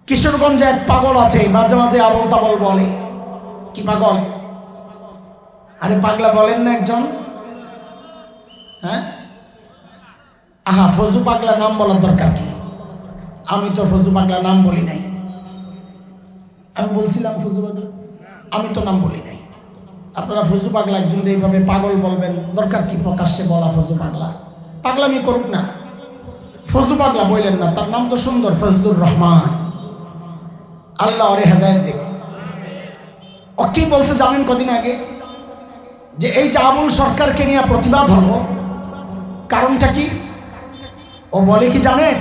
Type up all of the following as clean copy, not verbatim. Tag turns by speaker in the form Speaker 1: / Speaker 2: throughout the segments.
Speaker 1: কিশোরগঞ্জে এক পাগল আছে, মাঝে মাঝে আবল তাবল বলে। কি পাগল? আরে পাগলা বলেন না একজন? হ্যাঁ, আহা, ফজু পাগলা নাম বলার দরকার কি? আমি তো ফজু পাগলা নাম বলি নাই। আমি বলছিলাম ফজু পাগলা? আমি তো নাম বলি নাই। আপনারা ফজু পাগলা একজন এইভাবে পাগল বলবেন, দরকার কি প্রকাশ্যে বলা ফজু পাগলা? পাগলামি করুক না, ফজু পাগলা বললেন না। তার নাম তো সুন্দর, ফজলুর রহমান। আল্লাহ ওরে হেদায়েত দিক। ও কি বলছে জানেন কদিন আগে? যে এই যে আবুল সরকারকে নিয়ে প্রতিবাদ হলো, কারণটা কি? ও বলে কি জানেন?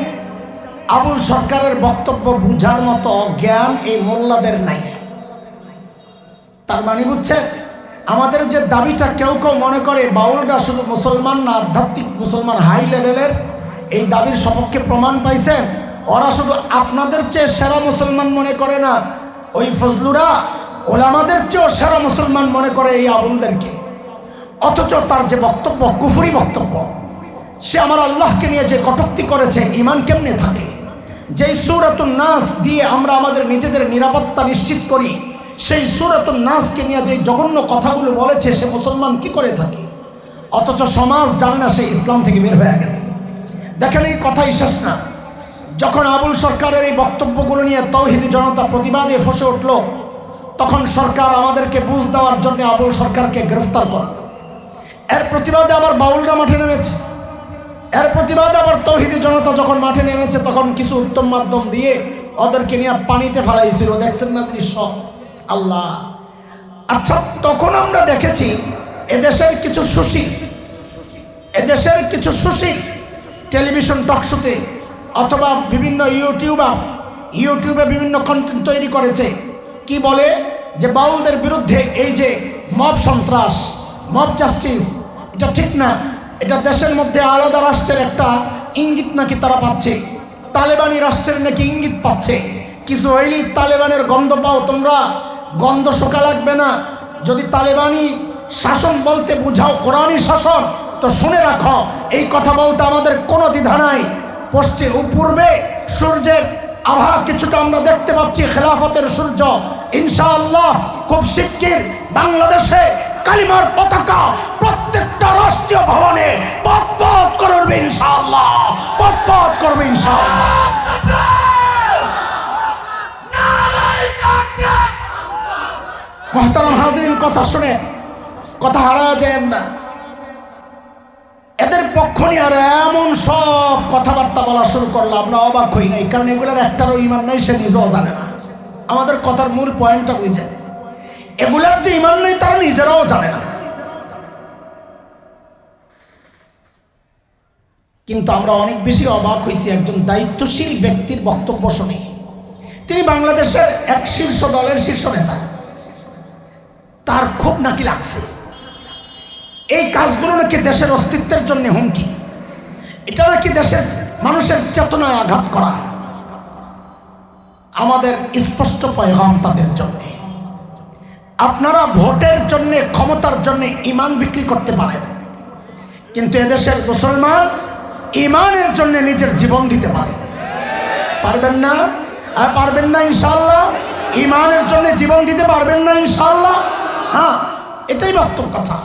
Speaker 1: আবুল সরকারের বক্তব্য বুঝার মতো জ্ঞান এই মোল্লাদের নাই। তার মানে বুঝছে, আমাদের যে দাবিটা কেউ কেউ মনে করে বাউলরা শুধু মুসলমান না, আধ্যাত্মিক মুসলমান হাই লেভেলের, এই দাবির সপক্ষে প্রমাণ পাইছেন। ওরা শুধু আপনাদের চেয়ে সেরা মুসলমান মনে করে না, ওই ফজলুরা ওলামাদের চেয়েও সেরা মুসলমান মনে করে এই আবুলদেরকে। অথচ তার যে বক্তব্য কুফরি বক্তব্য, সে আমার আল্লাহকে নিয়ে যে কটূক্তি করেছে, ঈমান কেমনে থাকে? যেই সূরাতুন নাস দিয়ে আমরা আমাদের নিজেদের নিরাপত্তা নিশ্চিত করি, সেই সূরাতুন নাসকে নিয়ে যে জঘন্য কথাগুলো বলেছে, সে মুসলমান কি করে থাকে? অথচ সমাজ জানে না সে ইসলাম থেকে বের হয়ে গেছে। দেখেন, এই কথাই শেষ না। যখন আবুল সরকারের এই বক্তব্যগুলো নিয়ে তাওহীদি জনতা প্রতিবাদে ফসে উঠল, তখন সরকার আমাদেরকে বুঝ দেওয়ার জন্য আবুল সরকারকে গ্রেফতার করল। এর প্রতিবাদে আবার বাউলরা মাঠে নেমেছে। এর প্রতিবাদে আবার তাওহীদি জনতা যখন মাঠে নেমেছে, তখন কিছু উত্তম মাধ্যম দিয়ে ওদেরকে নিয়ে পানিতে ফেলাইছিল। দেখছেন না দৃশ্য? আল্লাহ! আচ্ছা, তখন আমরা দেখেছি এদেশের কিছু সুশীল টেলিভিশন টকশোতে অথবা বিভিন্ন ইউটিউবে বিভিন্ন কন্টেন্ট তৈরি করেছে। কি বলে? যে বাউলদের বিরুদ্ধে এই যে মব সন্ত্রাস, মব জাস্টিস, এটা ঠিক না। এটা দেশের মধ্যে আলাদা রাষ্ট্রের একটা ইঙ্গিত নাকি তারা পাচ্ছে, তালেবানি রাষ্ট্রের নাকি ইঙ্গিত পাচ্ছে। কিছু হইলেই তালেবানের গন্ধ পাও তোমরা, গন্ধ শোকা লাগবে না। যদি তালেবানি শাসন বলতে বুঝাও কোরআনী শাসন, তো শুনে রাখো, এই কথা বলতে আমাদের কোনো দ্বিধা নাই। পূর্বে সূর্যের আভা কিছুটা আমরা দেখতে পাচ্ছি, খেলাফতের সূর্য। ইনশাআল্লাহ খুব শিগগির বাংলাদেশে কালিমার পতাকা প্রত্যেকটা রাষ্ট্রীয় ভবনে পথ করবে ইনশাআল্লাহ, পথ করবে ইনশাআল্লাহ। মুহতারাম হাজিরিন, কথা শুনে কথা হারায় যায় না। এদের পক্ষ নিয়ে আর এমন সব কথাবার্তা বলা শুরু করলো, আমরা অবাক হই নাই। কারণ এগুলোর একটারও ঈমান নাই, সে নিজেও জানে না। আমাদের কথার মূল পয়েন্টটা বুঝেন, এগুলার যে ঈমান নেই তারা নিজেরাও জানে না। কিন্তু আমরা অনেক বেশি অবাক হয়েছি একজন দায়িত্বশীল ব্যক্তির বক্তব্য শুনে। তিনি বাংলাদেশের এক শীর্ষ দলের শীর্ষ নেতা। তার খুব নাকি লাগছে এই কাজগুলো নাকি দেশের অস্তিত্বের জন্য হুমকি, এটা নাকি দেশের মানুষের চেতনায় আঘাত করা। আমাদের স্পষ্ট পয়গাম তাদের জন্য, আপনারা ভোটের জন্য, ক্ষমতার জন্য ঈমান বিক্রি করতে পারেন, কিন্তু এদেশের মুসলমান ঈমানের জন্য নিজের জীবন দিতে পারে। পারবেন না? পারবেন না ইনশাআল্লাহ? ঈমানের জন্য জীবন দিতে পারবেন না ইনশাআল্লাহ? হ্যাঁ, এটাই বাস্তব কথা।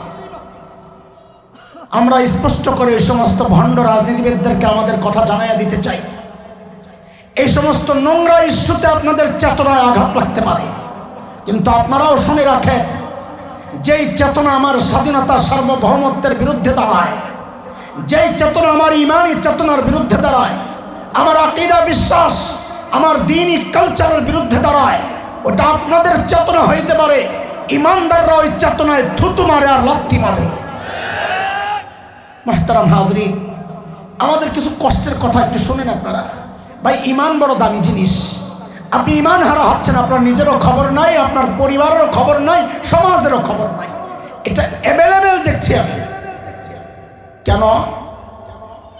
Speaker 1: আমরা স্পষ্ট করে এই সমস্ত ভণ্ড রাজনীতিবিদদেরকে আমাদের কথা জানাইয়া দিতে চাই। এই সমস্ত নোংরা ইস্যুতে আপনাদের চেতনায় আঘাত লাগতে পারে, কিন্তু আপনারাও শুনে রাখেন, যেই চেতনা আমার স্বাধীনতা সার্বভৌমত্বের বিরুদ্ধে দাঁড়ায়, যেই চেতনা আমার ইমানি চেতনার বিরুদ্ধে দাঁড়ায়, আমার আকীদা বিশ্বাস, আমার দ্বীনি কালচারের বিরুদ্ধে দাঁড়ায়, ওটা আপনাদের চেতনা হইতে পারে। ইমানদাররা ওই চেতনায় থুতু মারে আর লাথি মারে। মুহতারাম হাজরিন, আমাদের কিছু কষ্টের কথা একটু শুনেন আপনারা। ভাই, ঈমান বড় দামি জিনিস। আপনি ঈমান হারা হচ্ছেন, আপনার নিজেরও খবর নাই, আপনার পরিবারেরও খবর নাই, সমাজেরও খবর নাই। এটা অ্যাভেলেবেল দেখছি আমি। কেন?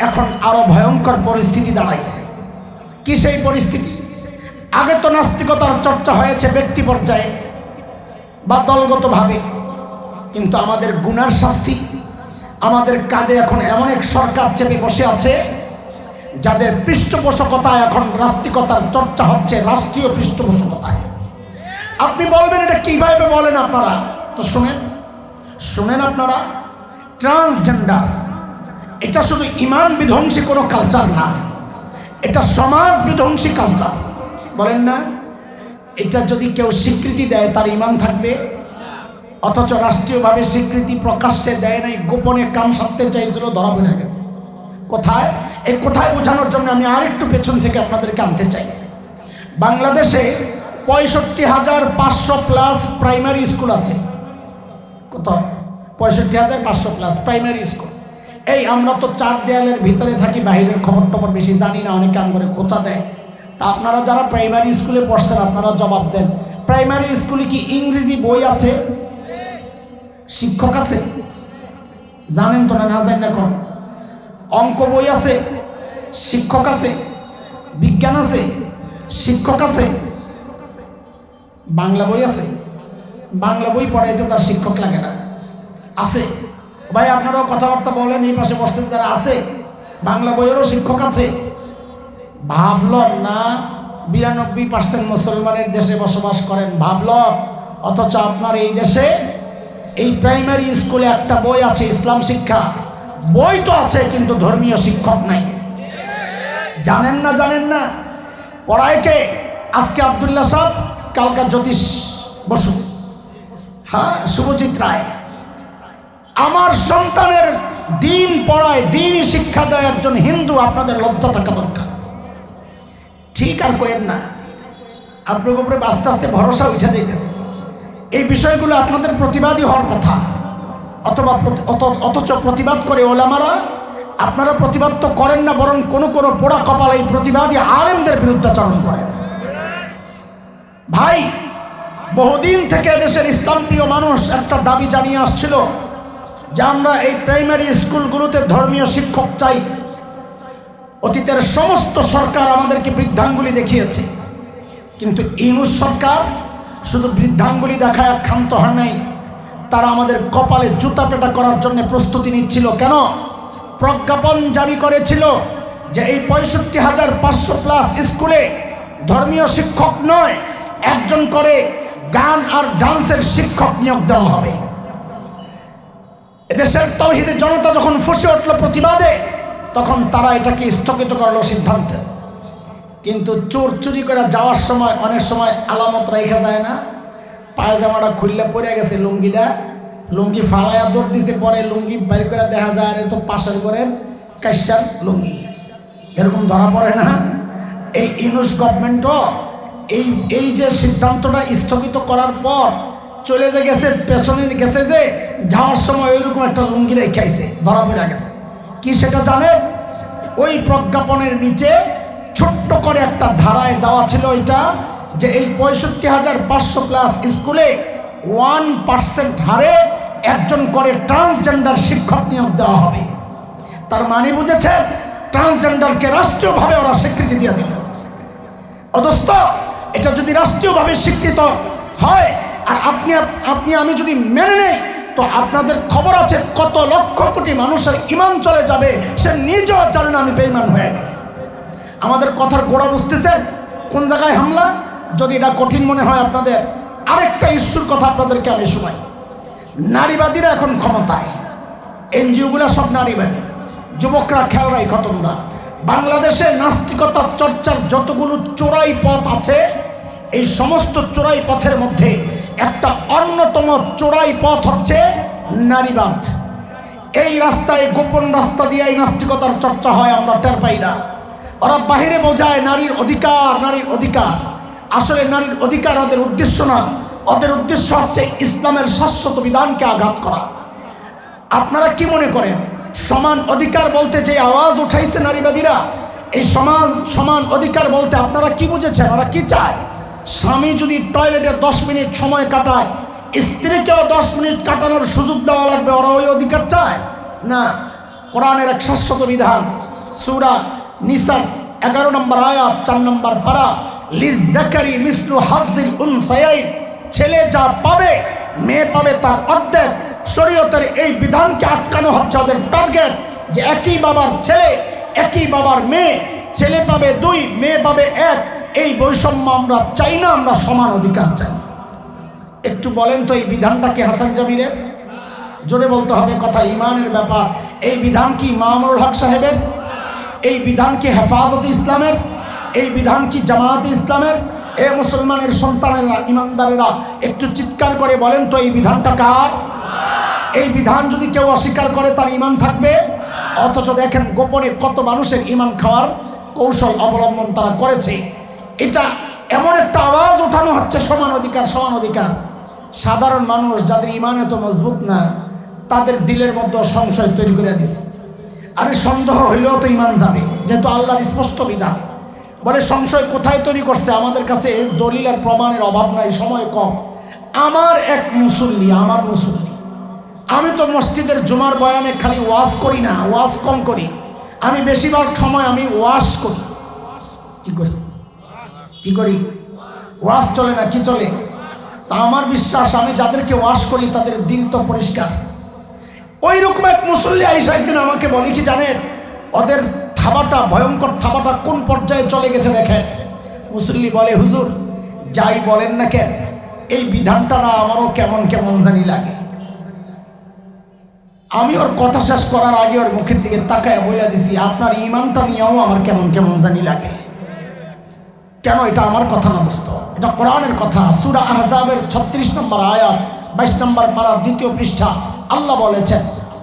Speaker 1: এখন আরো ভয়ঙ্কর পরিস্থিতি দাঁড়াইছে। কি সেই পরিস্থিতি? আগে তো নাস্তিকতার চর্চা হয়েছে ব্যক্তি পর্যায়ে বা দলগতভাবে, কিন্তু আমাদের গুনার শাস্তি আমাদের কাঁধে এখন এমন এক সরকার চেপে বসে আছে, যাদের পৃষ্ঠপোষকতায় এখন নাস্তিকতার চর্চা হচ্ছে, রাষ্ট্রীয় পৃষ্ঠপোষকতায়। আপনি বলবেন এটা কিভাবে বলেন আপনারা, তো শুনেন আপনারা। ট্রান্সজেন্ডার এটা শুধু ইমান বিধ্বংসী কোনো কালচার না, এটা সমাজ বিধ্বংসী কালচার, বলেন না? এটা যদি কেউ স্বীকৃতি দেয় তার ইমান থাকবে, অথচ রাষ্ট্রীয়ভাবে স্বীকৃতি প্রকাশ্যে দেয় নাই, গোপনে কাম সারতে চাইছিল, ধরা পড়ে গেছে। কোথায়? এই কোথায় বোঝানোর জন্য আমি আরেকটু পেছন থেকে আপনাদেরকে আনতে চাই। বাংলাদেশে 65,500 প্লাস প্রাইমারি স্কুল আছে। কত? 65,500 প্লাস প্রাইমারি স্কুল। এই আমরা তো চার দেয়ালের ভিতরে থাকি, বাহিরের খবর টবর বেশি জানি না, অনেকে করে খোঁচা দেয়। তা আপনারা যারা প্রাইমারি স্কুলে পড়ছেন আপনারা জবাব দেন, প্রাইমারি স্কুলে কি ইংরেজি বই আছে? শিক্ষক আছে? জানেন তো না, না জানেন এখন? অঙ্ক বই আছে, শিক্ষক আছে। বিজ্ঞান আছে, শিক্ষক আছে। বাংলা বই আছে, বাংলা বই পড়াই তো তার শিক্ষক লাগে না, আছে। ভাই আপনারাও কথাবার্তা বলেন, এই পাশে বসছেন যারা, আছে বাংলা বইয়েরও শিক্ষক আছে। ভাবল না 92% মুসলমানের দেশে বসবাস করেন, ভাবল, অথচ আপনার এই দেশে এই প্রাইমারি স্কুলে একটা বই আছে ইসলাম শিক্ষা, বই তো আছে কিন্তু ধর্মীয় শিক্ষক নাই। জানেন না? জানেন না? পড়ায় কে? আজকে আব্দুল্লাহ সাহেব, কালকা জ্যোতিষ বসু, হ্যাঁ শুভজিৎ রায়। আমার সন্তানের দিন পড়ায়, দিন শিক্ষা দেয় একজন হিন্দু, আপনাদের লজ্জা থাকা দরকার। ঠিক আর কইেন না, আপনার উপরে আস্তে আস্তে ভরসা উঠে যাইতেছে। এই বিষয়গুলো আপনাদের প্রতিবাদী হওয়ার কথা, অথবা অথচ প্রতিবাদ করে ওলামারা। আপনারা প্রতিবাদ তো করেন না, বরং কোনো পোড়া কপাল এই প্রতিবাদী আলেমদের বিরুদ্ধাচরণ করেন। ভাই, বহুদিন থেকে দেশের ইসলামপ্রিয় মানুষ একটা দাবি জানিয়ে আসছিল যে আমরা এই প্রাইমারি স্কুলগুলোতে ধর্মীয় শিক্ষক চাই। অতীতের সমস্ত সরকার আমাদেরকে বৃদ্ধাঙ্গুলি দেখিয়েছে, কিন্তু ইউনূস সরকার শুধু বৃদ্ধাঙ্গুলি দেখায় ক্ষান্ত হয় নাই, তারা আমাদের কপালে জুতা পেটা করার জন্য প্রস্তুতি নিচ্ছিল। কেন? প্রজ্ঞাপন জারি করেছিল যে এই 65,500 প্লাস স্কুলে ধর্মীয় শিক্ষক নয়, একজন করে গান আর ডান্সের শিক্ষক নিয়োগ দেওয়া হবে। এদেশের তাওহীদের জনতা যখন ফুঁসে উঠল প্রতিবাদে, তখন তারা এটাকে স্থগিত করলো সিদ্ধান্তে। কিন্তু চোর চুরি করে যাওয়ার সময় অনেক সময় আলামত রেখা যায় না, পায়জামাটা খুললে পড়ে গেছে, লুঙ্গি ফালাইয়া দৌড় দিছে, পরে লুঙ্গি বাইর করে দেখা যায় আর তো পাশের ঘরের কাইসার লুঙ্গি, এরকম ধরা পড়ে না? এই ইউনূস গভর্নমেন্টও এই যে সিদ্ধান্তটা স্থগিত করার পর চলে যে গেছে, পেছনে গেছে যে যাওয়ার সময় ওইরকম একটা লুঙ্গি রেখাইছে, ধরা পড়ে গেছে। কি সেটা জানেন? ওই প্রজ্ঞাপনের নিচে ছোট্ট করে একটা ধারায় দেওয়া ছিল এটা, যে এই 65,500 প্লাস স্কুলে 1% হারে একজন করে ট্রান্সজেন্ডার শিক্ষক নিয়োগ দেওয়া হবে। তার মানে বুঝেছেন? ট্রান্সজেন্ডারকে রাষ্ট্রীয়ভাবে ওরা স্বীকৃতি দিয়ে দিল। অদস্ত, এটা যদি রাষ্ট্রীয়ভাবে স্বীকৃত হয় আর আপনি আমি যদি মেনে নেই, তো আপনাদের খবর আছে কত লক্ষ কোটি মানুষের ঈমান চলে যাবে, সে নিজেও জানে না আমি বেঈমান হয়ে গেছি। আমাদের কথার গোড়া বুঝতেছেন কোন জায়গায় হামলা? যদি এটা কঠিন মনে হয় আপনাদের, আরেকটা ইস্যুর কথা আপনাদেরকে আমি শোনাই। নারীবাদীরা এখন ক্ষমতায়, এনজিওগুলো সব নারীবাদী, যুবকরা খেয়াল রাখো তোমরা। বাংলাদেশে নাস্তিকতা চর্চার যতগুলো চোরাই পথ আছে, এই সমস্ত চোরাই পথের মধ্যে একটা অন্যতম চোরাই পথ হচ্ছে নারীবাদ। এই রাস্তায়, গোপন রাস্তা দিয়ে এই নাস্তিকতার চর্চা হয়, আমরা টের পাই না। ওরা বাহিরে বোঝায় নারীর অধিকার, নারীর অধিকার। আসলে নারীর অধিকার ওদের উদ্দেশ্য না, ওদের উদ্দেশ্য হচ্ছে ইসলামের শাশ্বত বিধানকে আঘাত করা। আপনারা কি মনে করেন সমান অধিকার বলতে যে আওয়াজ উঠাইছে নারীবাদীরা, এই সমান অধিকার বলতে আপনারা কি বুঝেছেন? ওরা কি চায়? স্বামী যদি টয়লেটে 10 মিনিট সময় কাটায়, স্ত্রীকেও 10 মিনিট কাটানোর সুযোগ দেওয়া লাগবে, ওরা ওই অধিকার চায় না। কোরআনের এক শাশ্বত বিধান, সূরা নিসার 11 নম্বর আয়াত 4 নম্বর পারা, লিজ্জাকারি মিসলু হাজ্জিল উনসায়াইন, ছেলে যা পাবে মেয়ে পাবে তার অর্ধেক। শরীয়তের এই বিধানকে আটকানো হচ্ছে ওদের টার্গেট, যে একই বাবার ছেলে একই বাবার মেয়ে, ছেলে পাবে 2, মেয়ে পাবে 1, এই বৈষম্য আমরা চাই না, আমরা সমান অধিকার চাই। একটু বলেন তো এই বিধানটা কি হাসান জামিলের? জোরে বলতে হবে কথা, ইমানের ব্যাপার। এই বিধান কি মামুনুল হক সাহেবের? এই বিধান কি হেফাজতে ইসলামের? এই বিধান কি জামায়াতে ইসলামের? এ মুসলমানের সন্তানেরা, ইমানদারেরা একটু চিৎকার করে বলেন তো এই বিধানটা কার? এই বিধান যদি কেউ অস্বীকার করে তার ইমান থাকবে? অথচ দেখেন গোপনে কত মানুষের ইমান খাওয়ার কৌশল অবলম্বন তারা করেছে। এটা এমন একটা আওয়াজ ওঠানো হচ্ছে সমান অধিকার, সমান অধিকার। সাধারণ মানুষ যাদের ইমান এত মজবুত না, তাদের দিলের মধ্যে সংশয় তৈরি করে দিচ্ছে। আরে সন্দেহ হইলেও তো ইমান যাবে, যেহেতু আল্লাহর স্পষ্ট বিধান। বলে সংশয় কোথায় তৈরি করছে? আমাদের কাছে দলিল আর প্রমাণের অভাব নাই, সময় কম। আমার এক মুসল্লি, আমার মুসল্লি, আমি তো মসজিদের জুমার বয়ানে খালি ওয়াজ করি না, ওয়াজ কম করি, আমি বেশিরভাগ সময় আমি ওয়াজ করি। কি করি? ওয়াজ চলে না, কি চলে? তা আমার বিশ্বাস আমি যাদেরকে ওয়াজ করি তাদের দিল তো পরিষ্কার। ওই রকম এক মুসল্লি আইসা একদিন আমাকে বলি কি জানেন, ওদের থাবাটা, ভয়ঙ্কর থাবাটা কোন পর্যায়ে চলে গেছে দেখেন। মুসল্লি বলে, হুজুর যাই বলেন না কেন, এই বিধানটা না আমারও কেমন কেমন জানি লাগে। আমি ওর কথা শেষ করার আগে ওর মুখের দিকে তাকায় বলে দিছি, আপনার ইমানটা নিয়েও আমার কেমন কেমন জানি লাগে। কেন? এটা আমার কথা না দোস্ত, এটা কোরআনের কথা। সূরা আহজাবের 36 নম্বর আয়াত, 22 নম্বর পারার 2য় পৃষ্ঠা। আল্লাহ বলেছেন,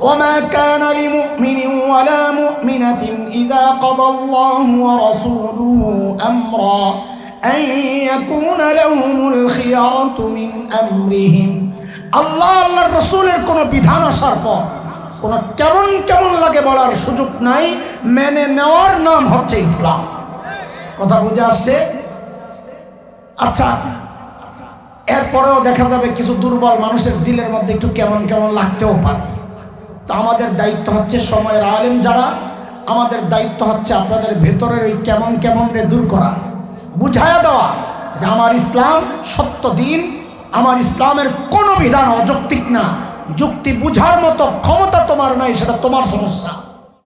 Speaker 1: ওমা কানা লিমুমিনিন ওয়ালা মুমিনাতিন ইযা কাদাল্লাহু ওয়া রাসূলুহু আমরা আন ইয়াকুনা লাহুমুল খিয়ারাতু মিন আমরিহিম। আল্লাহ আল্লাহর রাসূলের কোনো বিধান আসার পর কোনো কেমন কেমন লাগে বলার সুযোগ নাই, মেনে নেওয়ার নাম হচ্ছে ইসলাম। কথা বুঝে আসছে? আচ্ছা, এরপরেও দেখা যাবে কিছু দুর্বল মানুষের দিলের মধ্যে একটু কেমন কেমন লাগতেও পারে। তো আমাদের দায়িত্ব হচ্ছে, সময়ের আলেম যারা, আমাদের দায়িত্ব হচ্ছে আপনাদের ভেতরের ওই কেমন কেমন রে দূর করা, বুঝায়া দেওয়া যে আমার ইসলাম সত্য দিন, আমার ইসলামের কোনো বিধান অযৌক্তিক না। যুক্তি বুঝার মতো ক্ষমতা তোমার নাই, সেটা তোমার সমস্যা।